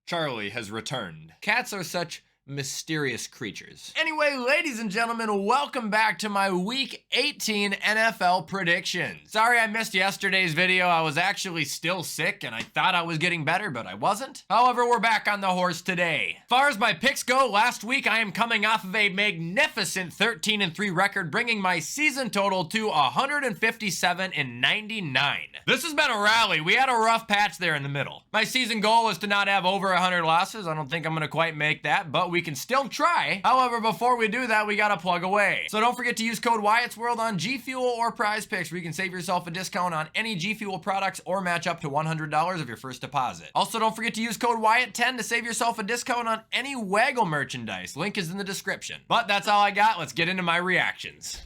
Charlie has returned. Cats are such mysterious creatures. Anyway, ladies and gentlemen, welcome back to my Week 18 NFL predictions. Sorry I missed yesterday's video. I was actually still sick and I thought I was getting better, but I wasn't. However, we're back on the horse today. As far as my picks go, last week I am coming off of a magnificent 13-3 record, bringing my season total to 157-99. This has been a rally. We had a rough patch there in the middle. My season goal was to not have over 100 losses. I don't think I'm gonna quite make that, but we can still try. However, before we do that, we gotta plug away. So don't forget to use code WyattzWorld on G Fuel or Prize Picks, where you can save yourself a discount on any G Fuel products or match up to $100 of your first deposit. Also, don't forget to use code Wyatt10 to save yourself a discount on any Waggle merchandise. Link is in the description. But that's all I got. Let's get into my reactions.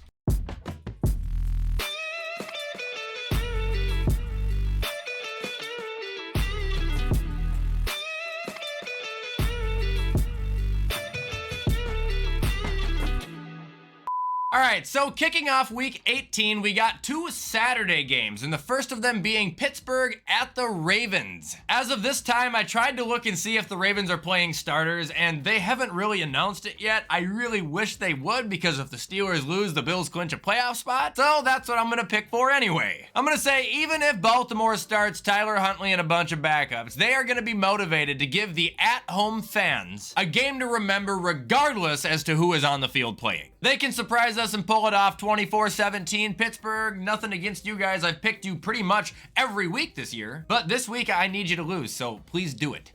Alright, so kicking off week 18, we got two Saturday games, and the first of them being Pittsburgh at the Ravens. As of this time, I tried to look and see if the Ravens are playing starters, and they haven't really announced it yet. I really wish they would, because if the Steelers lose, the Bills clinch a playoff spot, so that's what I'm gonna pick for anyway. I'm gonna say even if Baltimore starts Tyler Huntley and a bunch of backups, they are gonna be motivated to give the at-home fans a game to remember regardless as to who is on the field playing. They can surprise us and pull it off 24-17. Pittsburgh, nothing against you guys. I've picked you pretty much every week this year. But this week, I need you to lose, so please do it.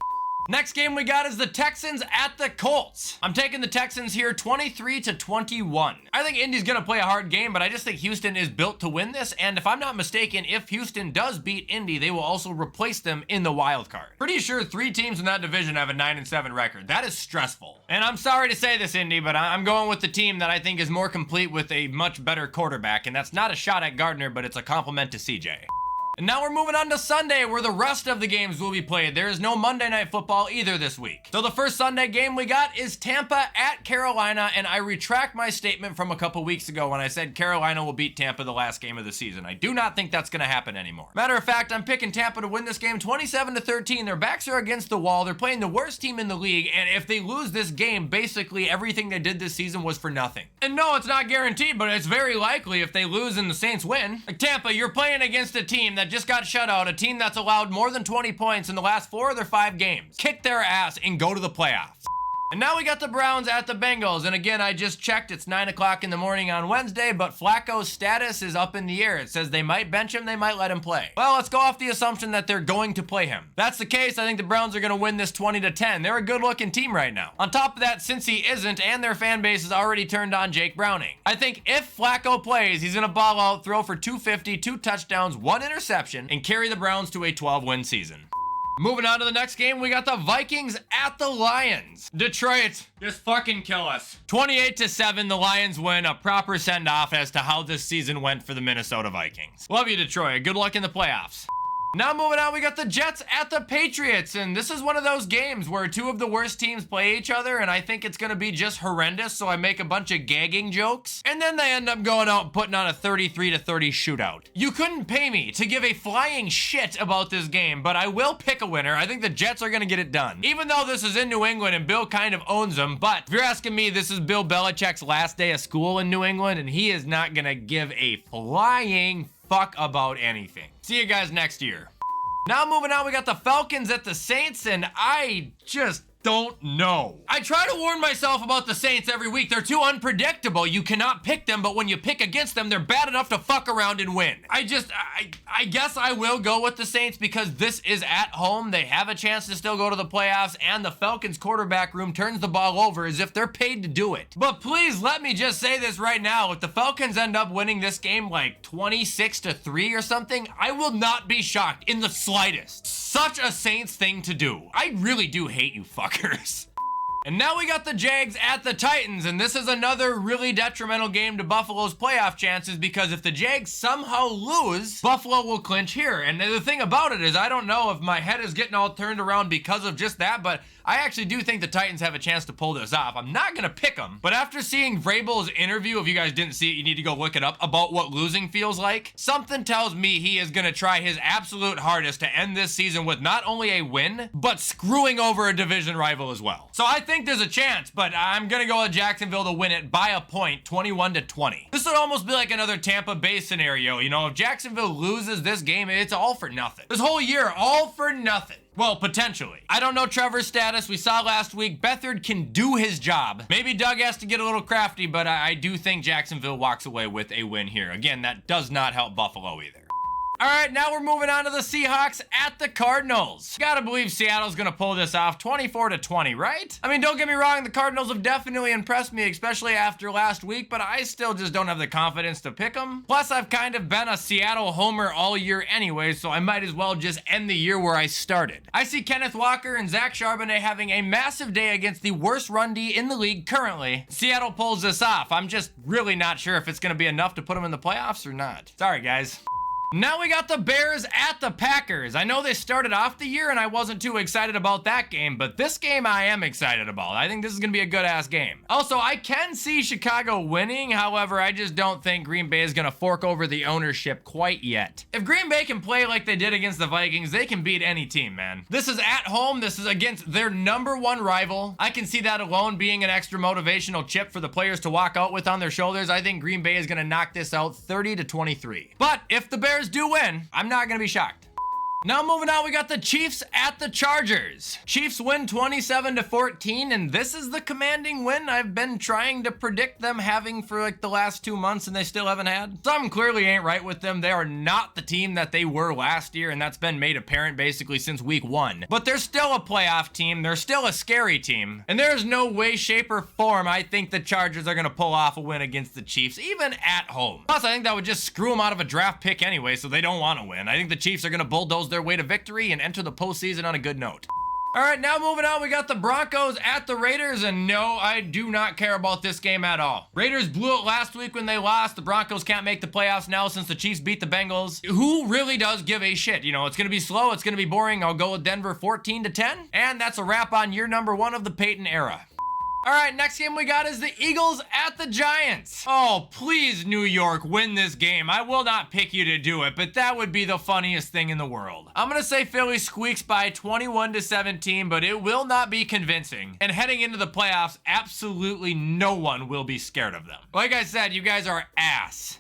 Next game we got is the Texans at the Colts. I'm taking the Texans here 23-21. I think Indy's gonna play a hard game, but I just think Houston is built to win this, and if I'm not mistaken, if Houston does beat Indy, they will also replace them in the wild card. Pretty sure 3 teams in that division have a 9-7 record. That is stressful. And I'm sorry to say this, Indy, but I'm going with the team that I think is more complete with a much better quarterback, and that's not a shot at Gardner, but it's a compliment to CJ. And now we're moving on to Sunday, where the rest of the games will be played. There is no Monday Night Football either this week. So the first Sunday game we got is Tampa at Carolina, and I retract my statement from a couple weeks ago when I said Carolina will beat Tampa the last game of the season. I do not think that's going to happen anymore. Matter of fact, I'm picking Tampa to win this game 27-13. Their backs are against the wall. They're playing the worst team in the league, and if they lose this game, basically everything they did this season was for nothing. And no, it's not guaranteed, but it's very likely if they lose and the Saints win. Like Tampa, you're playing against a team that just got shut out, a team that's allowed more than 20 points in the last 4 of their 5 games. Kick their ass and go to the playoffs. And now we got the Browns at the Bengals, and again, I just checked, it's 9 o'clock in the morning on Wednesday, but Flacco's status is up in the air. It says they might bench him, they might let him play. Well, let's go off the assumption that they're going to play him. If that's the case, I think the Browns are going to win this 20-10. They're a good-looking team right now. On top of that, since he isn't, and their fan base has already turned on Jake Browning, I think if Flacco plays, he's going to ball out, throw for 250, 2 touchdowns, 1 interception, and carry the Browns to a 12-win season. Moving on to the next game, we got the Vikings at the Lions. Detroit, just fucking kill us. 28-7, the Lions win, a proper send-off as to how this season went for the Minnesota Vikings. Love you, Detroit. Good luck in the playoffs. Now moving on, we got the Jets at the Patriots, and this is one of those games where 2 of the worst teams play each other, and I think it's gonna be just horrendous, so I make a bunch of gagging jokes, and then they end up going out and putting on a 33-30 shootout. You couldn't pay me to give a flying shit about this game, but I will pick a winner. I think the Jets are gonna get it done. Even though this is in New England and Bill kind of owns them, but if you're asking me, this is Bill Belichick's last day of school in New England, and he is not gonna give a flying fuck about anything. See you guys next year. Now moving on, we got the Falcons at the Saints, and I just don't know. I try to warn myself about the Saints every week. They're too unpredictable. You cannot pick them, but when you pick against them, they're bad enough to fuck around and win. I guess I will go with the Saints because this is at home. They have a chance to still go to the playoffs, and the Falcons quarterback room turns the ball over as if they're paid to do it. But please let me just say this right now. If the Falcons end up winning this game like 26-3 or something, I will not be shocked in the slightest. Such a Saints thing to do. I really do hate you fuckers. And now we got the Jags at the Titans, and this is another really detrimental game to Buffalo's playoff chances because if the Jags somehow lose, Buffalo will clinch here. And the thing about it is I don't know if my head is getting all turned around because of just that, but I actually do think the Titans have a chance to pull this off. I'm not going to pick them, but after seeing Vrabel's interview, if you guys didn't see it, you need to go look it up, about what losing feels like, something tells me he is going to try his absolute hardest to end this season with not only a win, but screwing over a division rival as well. So I think there's a chance, but I'm going to go with Jacksonville to win it by a point, 21-20. This would almost be like another Tampa Bay scenario. You know, if Jacksonville loses this game, it's all for nothing. This whole year, all for nothing. Well, potentially. I don't know Trevor's status. We saw last week, Beathard can do his job. Maybe Doug has to get a little crafty, but I do think Jacksonville walks away with a win here. Again, that does not help Buffalo either. All right, now we're moving on to the Seahawks at the Cardinals. Gotta believe Seattle's gonna pull this off 24-20, right? I mean, don't get me wrong, the Cardinals have definitely impressed me, especially after last week, but I still just don't have the confidence to pick them. Plus, I've kind of been a Seattle homer all year anyway, so I might as well just end the year where I started. I see Kenneth Walker and Zach Charbonnet having a massive day against the worst run D in the league currently. Seattle pulls this off. I'm just really not sure if it's gonna be enough to put them in the playoffs or not. Sorry, guys. Now we got the Bears at the Packers. I know they started off the year and I wasn't too excited about that game, but this game I am excited about. I think this is going to be a good-ass game. Also, I can see Chicago winning. However, I just don't think Green Bay is going to fork over the ownership quite yet. If Green Bay can play like they did against the Vikings, they can beat any team, man. This is at home. This is against their #1 rival. I can see that alone being an extra motivational chip for the players to walk out with on their shoulders. I think Green Bay is going to knock this out 30-23. But if the Bears do win, I'm not gonna be shocked. Now moving on, we got the Chiefs at the Chargers. Chiefs win 27-14, and this is the commanding win I've been trying to predict them having for like the last 2 months and they still haven't had. Something clearly ain't right with them. They are not the team that they were last year, and that's been made apparent basically since week 1. But they're still a playoff team. They're still a scary team. And there's no way, shape, or form I think the Chargers are gonna pull off a win against the Chiefs, even at home. Plus, I think that would just screw them out of a draft pick anyway, so they don't want to win. I think the Chiefs are gonna bulldoze their way to victory and enter the postseason on a good note. All right, now moving on, we got the Broncos at the Raiders, and no, I do not care about this game at all. Raiders blew it last week when they lost. The Broncos can't make the playoffs now since the Chiefs beat the Bengals. Who really does give a shit? You know, it's going to be slow. It's going to be boring. I'll go with Denver 14-10, and that's a wrap on year #1 of the Peyton era. All right, next game we got is the Eagles at the Giants. Oh, please, New York, win this game. I will not pick you to do it, but that would be the funniest thing in the world. I'm going to say Philly squeaks by 21-17, but it will not be convincing. And heading into the playoffs, absolutely no one will be scared of them. Like I said, you guys are ass.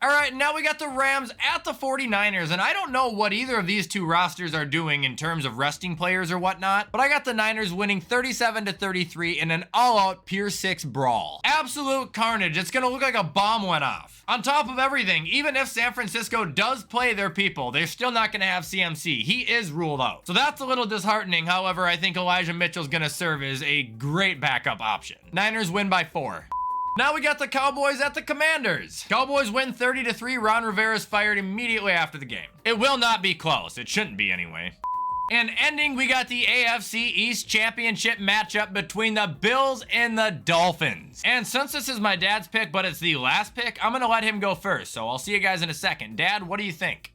All right, now we got the Rams at the 49ers, and I don't know what either of these two rosters are doing in terms of resting players or whatnot, but I got the Niners winning 37-33 in an all-out Pier 6 brawl. Absolute carnage. It's gonna look like a bomb went off. On top of everything, even if San Francisco does play their people, they're still not gonna have CMC. He is ruled out. So that's a little disheartening. However, I think Elijah Mitchell's gonna serve as a great backup option. Niners win by 4. Now we got the Cowboys at the Commanders. Cowboys win 30-3. Ron Rivera's fired immediately after the game. It will not be close. It shouldn't be anyway. And ending, we got the AFC East Championship matchup between the Bills and the Dolphins. And since this is my dad's pick, but it's the last pick, I'm gonna let him go first. So I'll see you guys in a second. Dad, what do you think?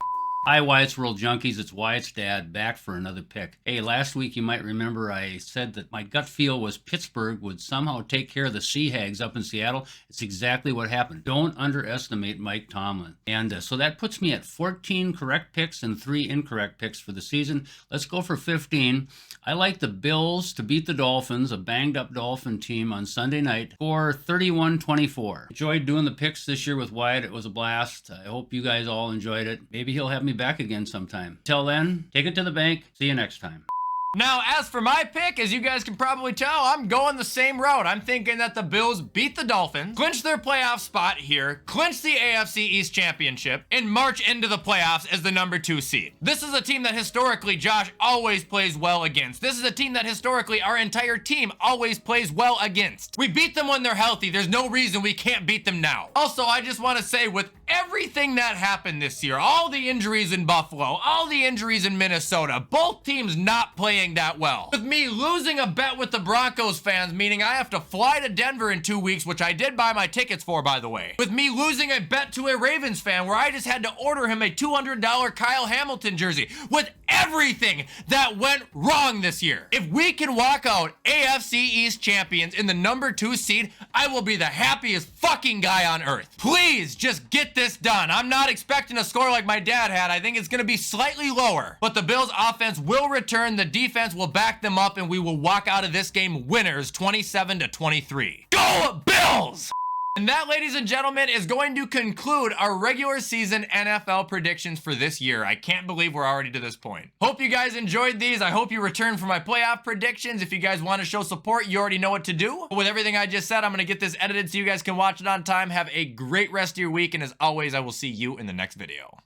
Hi, WyattzWorld junkies. It's Wyatt's dad back for another pick. Hey, last week you might remember I said that my gut feel was Pittsburgh would somehow take care of the Sea Hags up in Seattle. It's exactly what happened. Don't underestimate Mike Tomlin. And so that puts me at 14 correct picks and 3 incorrect picks for the season. Let's go for 15. I like the Bills to beat the Dolphins, a banged-up Dolphin team, on Sunday night for 31-24. Enjoyed doing the picks this year with Wyatt. It was a blast. I hope you guys all enjoyed it. Maybe he'll have me back again sometime. Till then, take it to the bank. See you next time. Now, as for my pick, as you guys can probably tell, I'm going the same route. I'm thinking that the Bills beat the Dolphins, clinch their playoff spot here, clinch the AFC East Championship, and march into the playoffs as the #2 seed. This is a team that historically Josh always plays well against. This is a team that historically our entire team always plays well against. We beat them when they're healthy. There's no reason we can't beat them now. Also, I just want to say, with everything that happened this year, all the injuries in Buffalo, all the injuries in Minnesota, both teams not playing playing that well. With me losing a bet with the Broncos fans, meaning I have to fly to Denver in 2 weeks, which I did buy my tickets for, by the way. With me losing a bet to a Ravens fan where I just had to order him a $200 Kyle Hamilton jersey. With everything that went wrong this year. If we can walk out AFC East champions in the number 2 seed, I will be the happiest fucking guy on earth. Please just get this done. I'm not expecting a score like my dad had. I think it's going to be slightly lower. But the Bills offense will return, the defense will back them up, and we will walk out of this game winners 27-23. Go Bills! And that, ladies and gentlemen, is going to conclude our regular season NFL predictions for this year. I can't believe we're already to this point. Hope you guys enjoyed these. I hope you return for my playoff predictions. If you guys want to show support, you already know what to do. But with everything I just said, I'm going to get this edited so you guys can watch it on time. Have a great rest of your week, and as always, I will see you in the next video.